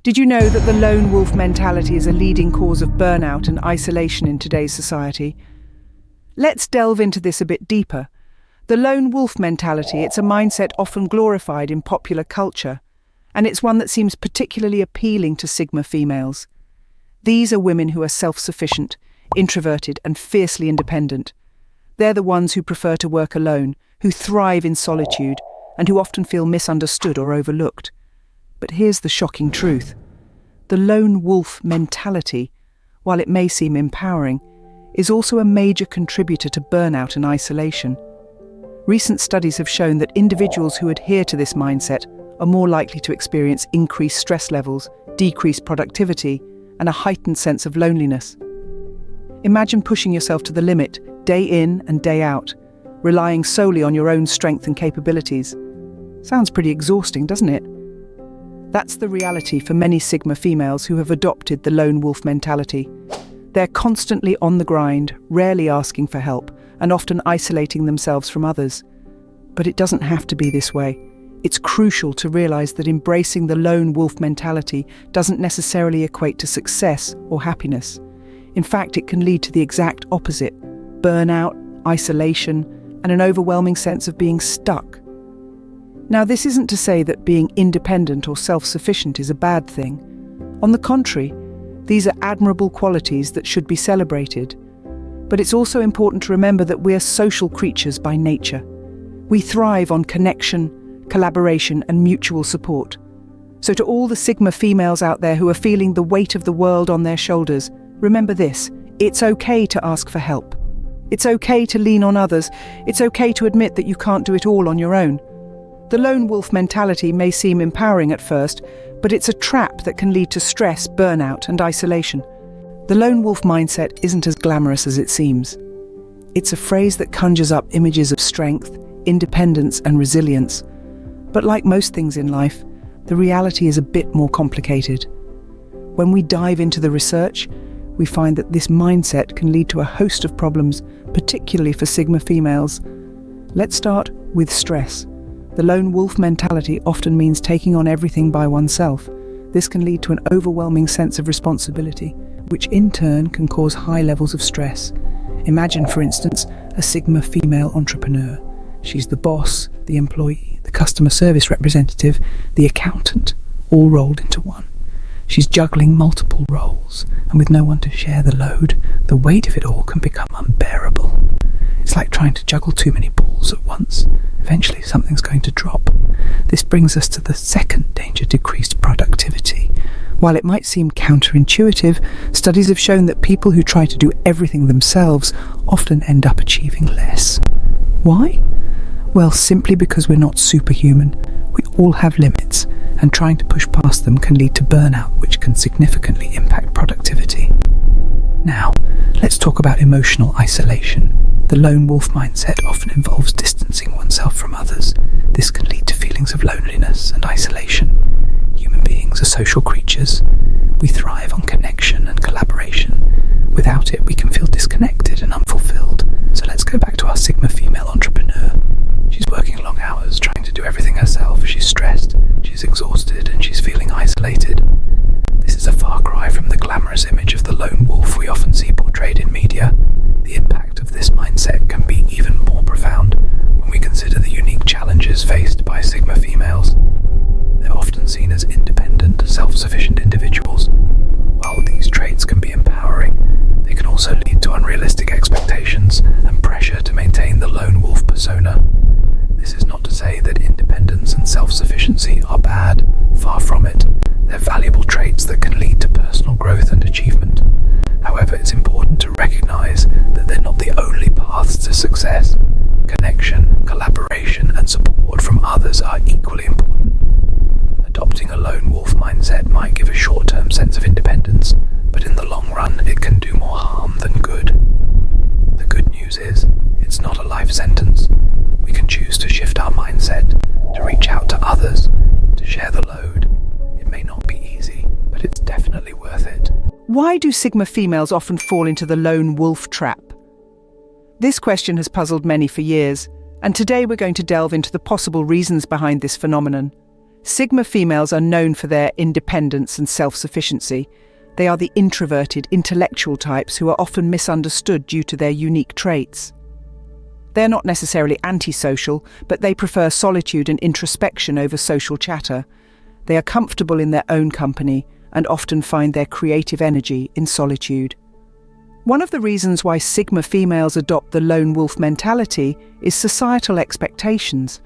Did you know that the lone wolf mentality is a leading cause of burnout and isolation in today's society? Let's delve into this a bit deeper. The lone wolf mentality, it's a mindset often glorified in popular culture, and it's one that seems particularly appealing to Sigma females. These are women who are self-sufficient, introverted, and fiercely independent. They're the ones who prefer to work alone, who thrive in solitude, and who often feel misunderstood or overlooked. But here's the shocking truth. The lone wolf mentality, while it may seem empowering, is also a major contributor to burnout and isolation. Recent studies have shown that individuals who adhere to this mindset are more likely to experience increased stress levels, decreased productivity, and a heightened sense of loneliness. Imagine pushing yourself to the limit, day in and day out, relying solely on your own strength and capabilities. Sounds pretty exhausting, doesn't it? That's the reality for many Sigma females who have adopted the lone wolf mentality. They're constantly on the grind, rarely asking for help, and often isolating themselves from others. But it doesn't have to be this way. It's crucial to realize that embracing the lone wolf mentality doesn't necessarily equate to success or happiness. In fact, it can lead to the exact opposite: burnout, isolation, and an overwhelming sense of being stuck. Now, this isn't to say that being independent or self-sufficient is a bad thing. On the contrary, these are admirable qualities that should be celebrated. But it's also important to remember that we're social creatures by nature. We thrive on connection, collaboration, and mutual support. So to all the Sigma females out there who are feeling the weight of the world on their shoulders, remember this: it's okay to ask for help. It's okay to lean on others. It's okay to admit that you can't do it all on your own. The lone wolf mentality may seem empowering at first, but it's a trap that can lead to stress, burnout, and isolation. The lone wolf mindset isn't as glamorous as it seems. It's a phrase that conjures up images of strength, independence, and resilience. But like most things in life, the reality is a bit more complicated. When we dive into the research, we find that this mindset can lead to a host of problems, particularly for Sigma females. Let's start with stress. The lone wolf mentality often means taking on everything by oneself. This can lead to an overwhelming sense of responsibility, which in turn can cause high levels of stress. Imagine, for instance, a Sigma female entrepreneur. She's the boss, the employee, the customer service representative, the accountant, all rolled into one. She's juggling multiple roles, and with no one to share the load, the weight of it all can become unbearable. It's like trying to juggle too many balls at once. Eventually something's going to drop. This brings us to the second danger: decreased productivity. While it might seem counterintuitive, studies have shown that people who try to do everything themselves often end up achieving less. Why? Well, simply because we're not superhuman. We all have limits, and trying to push past them can lead to burnout, which can significantly impact productivity. Now, let's talk about emotional isolation. The lone wolf mindset often involves distancing oneself from others. This can lead to feelings of loneliness and isolation. Human beings are social creatures. We thrive on connection and collaboration. Without it, we can feel disconnected and unfulfilled. So let's go back to our Sigma female entrepreneur. She's working long hours, trying to do everything herself. She's stressed, she's exhausted, and she's feeling isolated. This is a far cry from the glamorous image of the lone wolf we often see portrayed in media. The impact of this mindset can be even more profound when we consider the unique challenges faced by Sigma females. They're often seen as independent, self-sufficient individuals. While these traits can be empowering, they can also lead to unrealistic expectations and pressure to maintain the lone wolf persona. This is not to say that independence and self-sufficiency are bad. Far from it. They're valuable traits that can lead to personal growth and achievement. However, it's important to recognize that they're not the only paths to success. Connection, collaboration, and support from others are equally important. Adopting a lone wolf mindset might give a short-term sense of independence, but in the long run, it can do more harm than good. The good news is, it's not a life sentence. We can choose to shift our mindset, to reach out to others, to share the load. It may not be easy, but it's definitely worth it. Why do Sigma females often fall into the lone wolf trap? This question has puzzled many for years, and today we're going to delve into the possible reasons behind this phenomenon. Sigma females are known for their independence and self-sufficiency. They are the introverted, intellectual types who are often misunderstood due to their unique traits. They're not necessarily antisocial, but they prefer solitude and introspection over social chatter. They are comfortable in their own company and often find their creative energy in solitude. One of the reasons why Sigma females adopt the lone wolf mentality is societal expectations.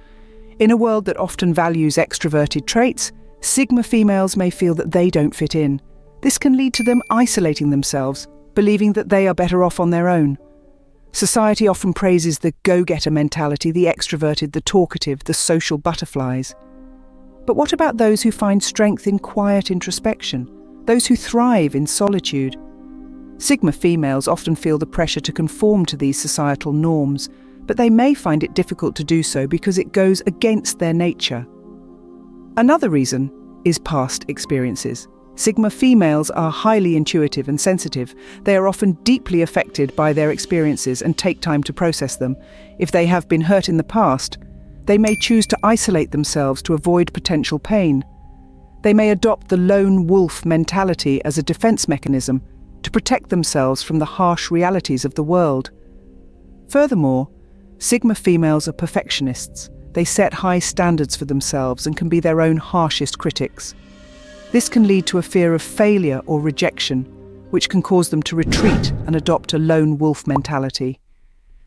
In a world that often values extroverted traits, Sigma females may feel that they don't fit in. This can lead to them isolating themselves, believing that they are better off on their own. Society often praises the go-getter mentality, the extroverted, the talkative, the social butterflies. But what about those who find strength in quiet introspection, those who thrive in solitude? Sigma females often feel the pressure to conform to these societal norms, but they may find it difficult to do so because it goes against their nature. Another reason is past experiences. Sigma females are highly intuitive and sensitive. They are often deeply affected by their experiences and take time to process them. If they have been hurt in the past, they may choose to isolate themselves to avoid potential pain. They may adopt the lone wolf mentality as a defense mechanism to protect themselves from the harsh realities of the world. Furthermore, Sigma females are perfectionists. They set high standards for themselves and can be their own harshest critics. This can lead to a fear of failure or rejection, which can cause them to retreat and adopt a lone wolf mentality.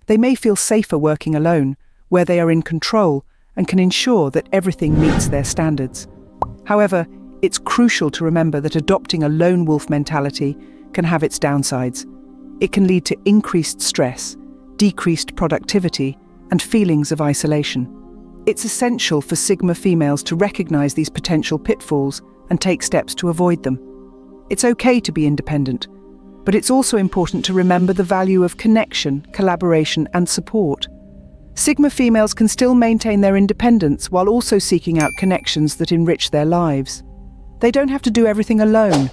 They may feel safer working alone, where they are in control and can ensure that everything meets their standards. However, it's crucial to remember that adopting a lone wolf mentality can have its downsides. It can lead to increased stress, decreased productivity, and feelings of isolation. It's essential for Sigma females to recognize these potential pitfalls and take steps to avoid them. It's okay to be independent, but it's also important to remember the value of connection, collaboration, and support. Sigma females can still maintain their independence while also seeking out connections that enrich their lives. They don't have to do everything alone.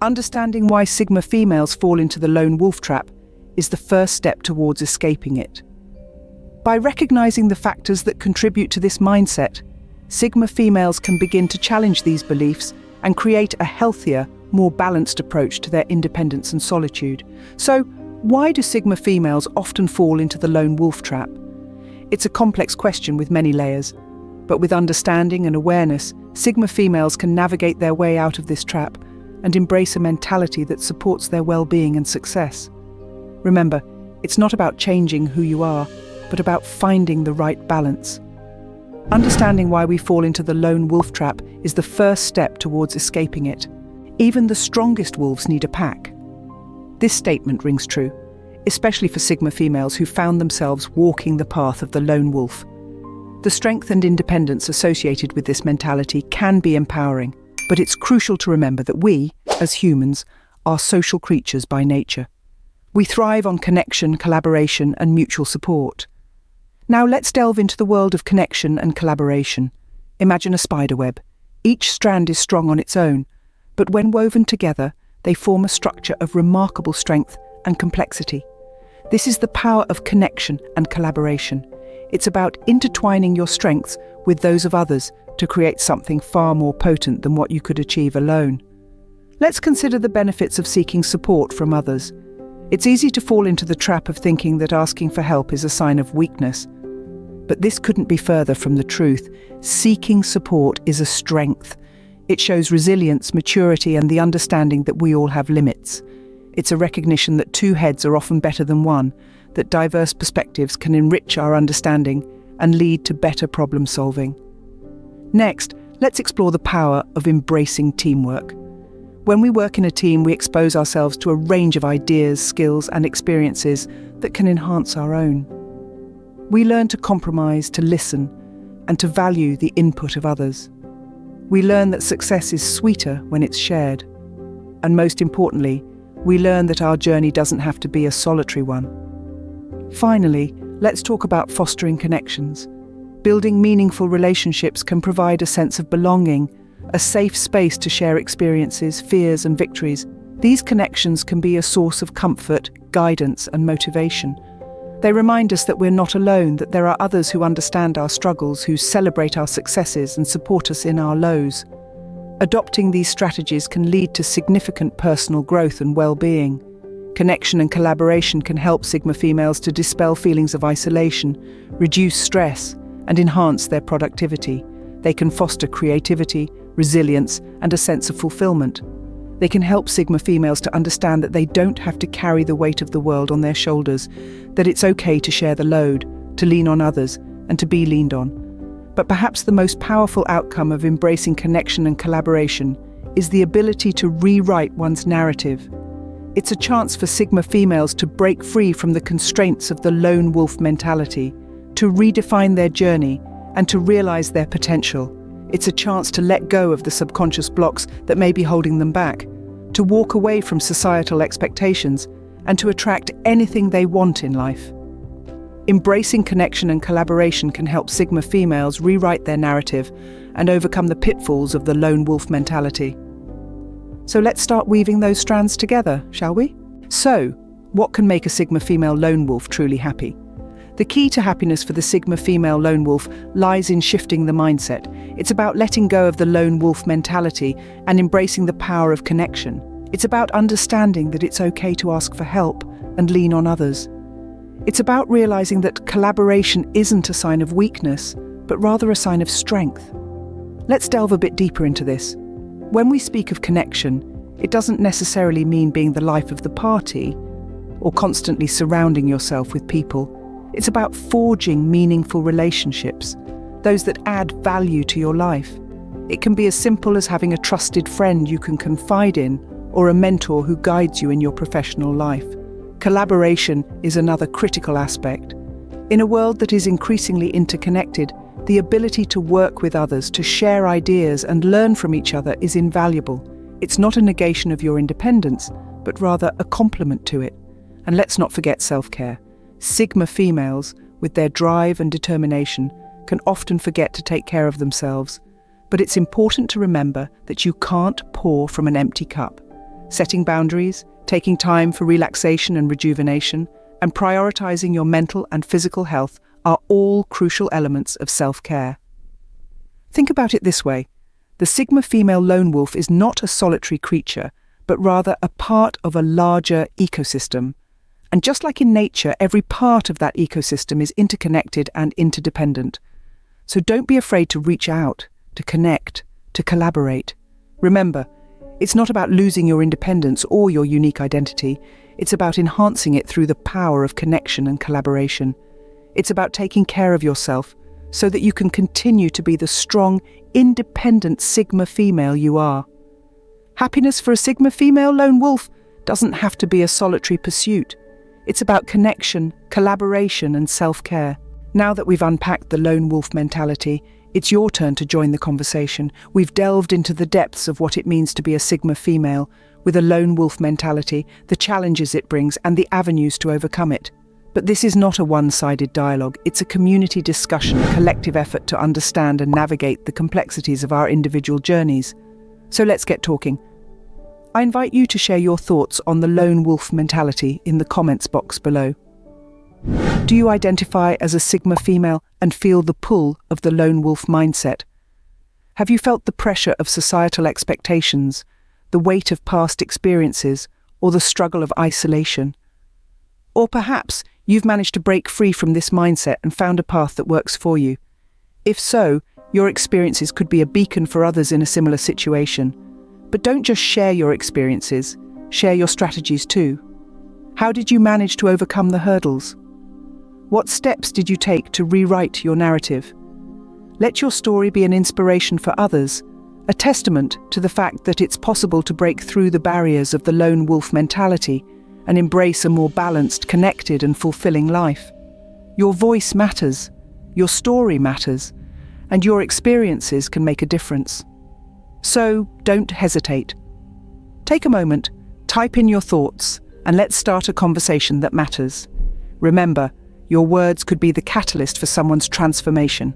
Understanding why Sigma females fall into the lone wolf trap is the first step towards escaping it. By recognizing the factors that contribute to this mindset, Sigma females can begin to challenge these beliefs and create a healthier, more balanced approach to their independence and solitude. So, why do Sigma females often fall into the lone wolf trap? It's a complex question with many layers, but with understanding and awareness, Sigma females can navigate their way out of this trap and embrace a mentality that supports their well-being and success. Remember, it's not about changing who you are, but about finding the right balance. Understanding why we fall into the lone wolf trap is the first step towards escaping it. Even the strongest wolves need a pack. This statement rings true, especially for Sigma females who found themselves walking the path of the lone wolf. The strength and independence associated with this mentality can be empowering, but it's crucial to remember that we, as humans, are social creatures by nature. We thrive on connection, collaboration, and mutual support. Now let's delve into the world of connection and collaboration. Imagine a spiderweb. Each strand is strong on its own, but when woven together, they form a structure of remarkable strength and complexity. This is the power of connection and collaboration. It's about intertwining your strengths with those of others to create something far more potent than what you could achieve alone. Let's consider the benefits of seeking support from others. It's easy to fall into the trap of thinking that asking for help is a sign of weakness. But this couldn't be further from the truth. Seeking support is a strength. It shows resilience, maturity, and the understanding that we all have limits. It's a recognition that two heads are often better than one, that diverse perspectives can enrich our understanding and lead to better problem solving. Next, let's explore the power of embracing teamwork. When we work in a team, we expose ourselves to a range of ideas, skills, and experiences that can enhance our own. We learn to compromise, to listen, and to value the input of others. We learn that success is sweeter when it's shared. And most importantly, we learn that our journey doesn't have to be a solitary one. Finally, let's talk about fostering connections. Building meaningful relationships can provide a sense of belonging, a safe space to share experiences, fears, and victories. These connections can be a source of comfort, guidance, and motivation. They remind us that we're not alone, that there are others who understand our struggles, who celebrate our successes and support us in our lows. Adopting these strategies can lead to significant personal growth and well-being. Connection and collaboration can help Sigma females to dispel feelings of isolation, reduce stress, and enhance their productivity. They can foster creativity, resilience, and a sense of fulfillment. They can help Sigma females to understand that they don't have to carry the weight of the world on their shoulders, that it's okay to share the load, to lean on others, and to be leaned on. But perhaps the most powerful outcome of embracing connection and collaboration is the ability to rewrite one's narrative. It's a chance for Sigma females to break free from the constraints of the lone wolf mentality, to redefine their journey, and to realize their potential. It's a chance to let go of the subconscious blocks that may be holding them back, to walk away from societal expectations, and to attract anything they want in life. Embracing connection and collaboration can help Sigma females rewrite their narrative and overcome the pitfalls of the lone wolf mentality. So let's start weaving those strands together, shall we? So, what can make a Sigma female lone wolf truly happy? The key to happiness for the Sigma female lone wolf lies in shifting the mindset. It's about letting go of the lone wolf mentality and embracing the power of connection. It's about understanding that it's okay to ask for help and lean on others. It's about realizing that collaboration isn't a sign of weakness, but rather a sign of strength. Let's delve a bit deeper into this. When we speak of connection, it doesn't necessarily mean being the life of the party or constantly surrounding yourself with people. It's about forging meaningful relationships, those that add value to your life. It can be as simple as having a trusted friend you can confide in, or a mentor who guides you in your professional life. Collaboration is another critical aspect. In a world that is increasingly interconnected, the ability to work with others, to share ideas and learn from each other is invaluable. It's not a negation of your independence, but rather a complement to it. And let's not forget self-care. Sigma females, with their drive and determination, can often forget to take care of themselves. But it's important to remember that you can't pour from an empty cup. Setting boundaries, taking time for relaxation and rejuvenation, and prioritizing your mental and physical health are all crucial elements of self-care. Think about it this way. The Sigma female lone wolf is not a solitary creature, but rather a part of a larger ecosystem. And just like in nature, every part of that ecosystem is interconnected and interdependent. So don't be afraid to reach out, to connect, to collaborate. Remember, it's not about losing your independence or your unique identity. It's about enhancing it through the power of connection and collaboration. It's about taking care of yourself so that you can continue to be the strong, independent Sigma female you are. Happiness for a Sigma female lone wolf doesn't have to be a solitary pursuit. It's about connection, collaboration, and self-care. Now that we've unpacked the lone wolf mentality, it's your turn to join the conversation. We've delved into the depths of what it means to be a Sigma female with a lone wolf mentality, the challenges it brings, and the avenues to overcome it. But this is not a one-sided dialogue. It's a community discussion, a collective effort to understand and navigate the complexities of our individual journeys. So let's get talking. I invite you to share your thoughts on the lone wolf mentality in the comments box below. Do you identify as a Sigma female and feel the pull of the lone wolf mindset? Have you felt the pressure of societal expectations, the weight of past experiences, or the struggle of isolation? Or perhaps you've managed to break free from this mindset and found a path that works for you. If so, your experiences could be a beacon for others in a similar situation. But don't just share your experiences, share your strategies too. How did you manage to overcome the hurdles? What steps did you take to rewrite your narrative? Let your story be an inspiration for others, a testament to the fact that it's possible to break through the barriers of the lone wolf mentality and embrace a more balanced, connected, and fulfilling life. Your voice matters, your story matters, and your experiences can make a difference. So don't hesitate. Take a moment, type in your thoughts, and let's start a conversation that matters. Remember, your words could be the catalyst for someone's transformation.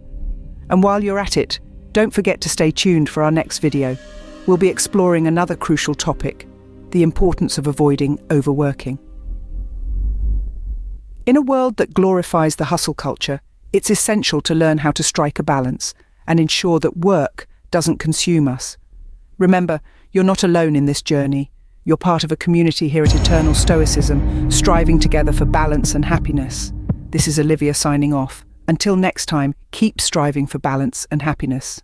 And while you're at it, don't forget to stay tuned for our next video. We'll be exploring another crucial topic, the importance of avoiding overworking. In a world that glorifies the hustle culture, it's essential to learn how to strike a balance and ensure that work doesn't consume us. Remember, you're not alone in this journey. You're part of a community here at Eternal Stoicism, striving together for balance and happiness. This is Olivia signing off. Until next time, keep striving for balance and happiness.